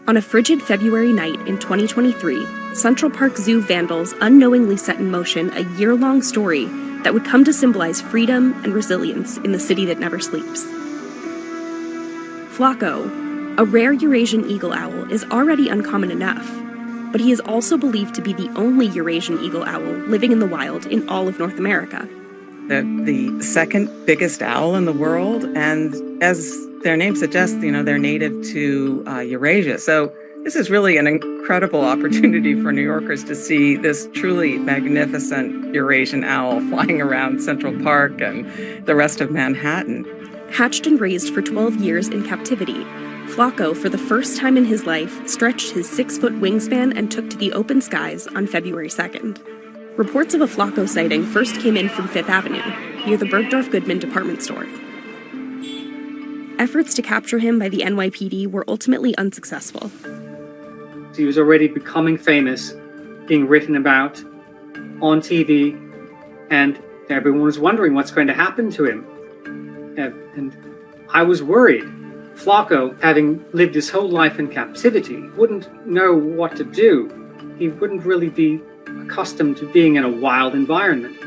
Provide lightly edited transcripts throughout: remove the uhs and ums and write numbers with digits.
On a frigid February night in 2023, Central Park Zoo vandals unknowingly set in motion a year-long story that would come to symbolize freedom and resilience in the city that never sleeps. Flaco, a rare Eurasian eagle owl, is already uncommon enough, but he is also believed to be the only Eurasian eagle owl living in the wild in all of North America. The second biggest owl in the world, and as their name suggests, they're native to Eurasia. So this is really an incredible opportunity for New Yorkers to see this truly magnificent Eurasian owl flying around Central Park and the rest of Manhattan. Hatched and raised for 12 years in captivity, Flaco, for the first time in his life, stretched his 6-foot wingspan and took to the open skies on February 2nd. Reports of a Flaco sighting first came in from Fifth Avenue, near the Bergdorf Goodman department store. Efforts to capture him by the NYPD were ultimately unsuccessful. He was already becoming famous, being written about on TV, and everyone was wondering what's going to happen to him. And I was worried. Flaco, having lived his whole life in captivity, wouldn't know what to do. He wouldn't really be accustomed to being in a wild environment.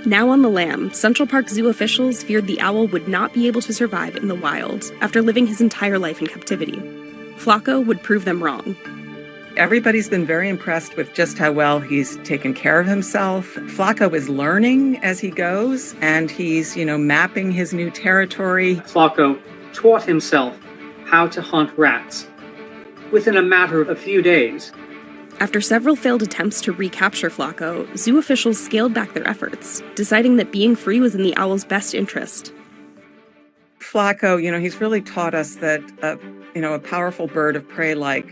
Now on the lam, Central Park Zoo officials feared the owl would not be able to survive in the wild after living his entire life in captivity. Flaco would prove them wrong. Everybody's been very impressed with just how well he's taken care of himself. Flaco is learning as he goes, and he's, mapping his new territory. Flaco taught himself how to hunt rats within a matter of a few days. After several failed attempts to recapture Flaco, zoo officials scaled back their efforts, deciding that being free was in the owl's best interest. Flaco, he's really taught us that, a powerful bird of prey like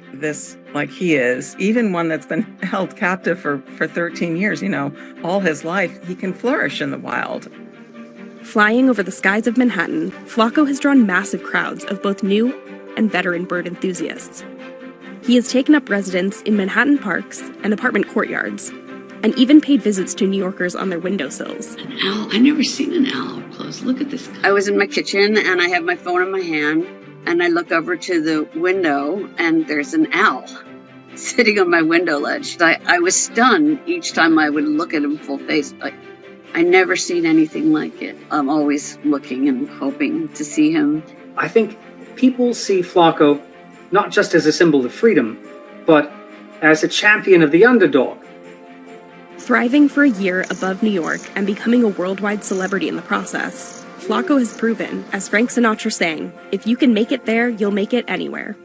he is, even one that's been held captive for 13 years, all his life, he can flourish in the wild. Flying over the skies of Manhattan, Flaco has drawn massive crowds of both new and veteran bird enthusiasts. He has taken up residence in Manhattan parks and apartment courtyards, and even paid visits to New Yorkers on their windowsills. An owl? I've never seen an owl up close. Look at this guy. I was in my kitchen, and I have my phone in my hand, and I look over to the window, and there's an owl sitting on my window ledge. I was stunned each time I would look at him full face. I never seen anything like it. I'm always looking and hoping to see him. I think people see Flaco not just as a symbol of freedom, but as a champion of the underdog. Thriving for a year above New York and becoming a worldwide celebrity in the process, Flaco has proven, as Frank Sinatra sang, "If you can make it there, you'll make it anywhere."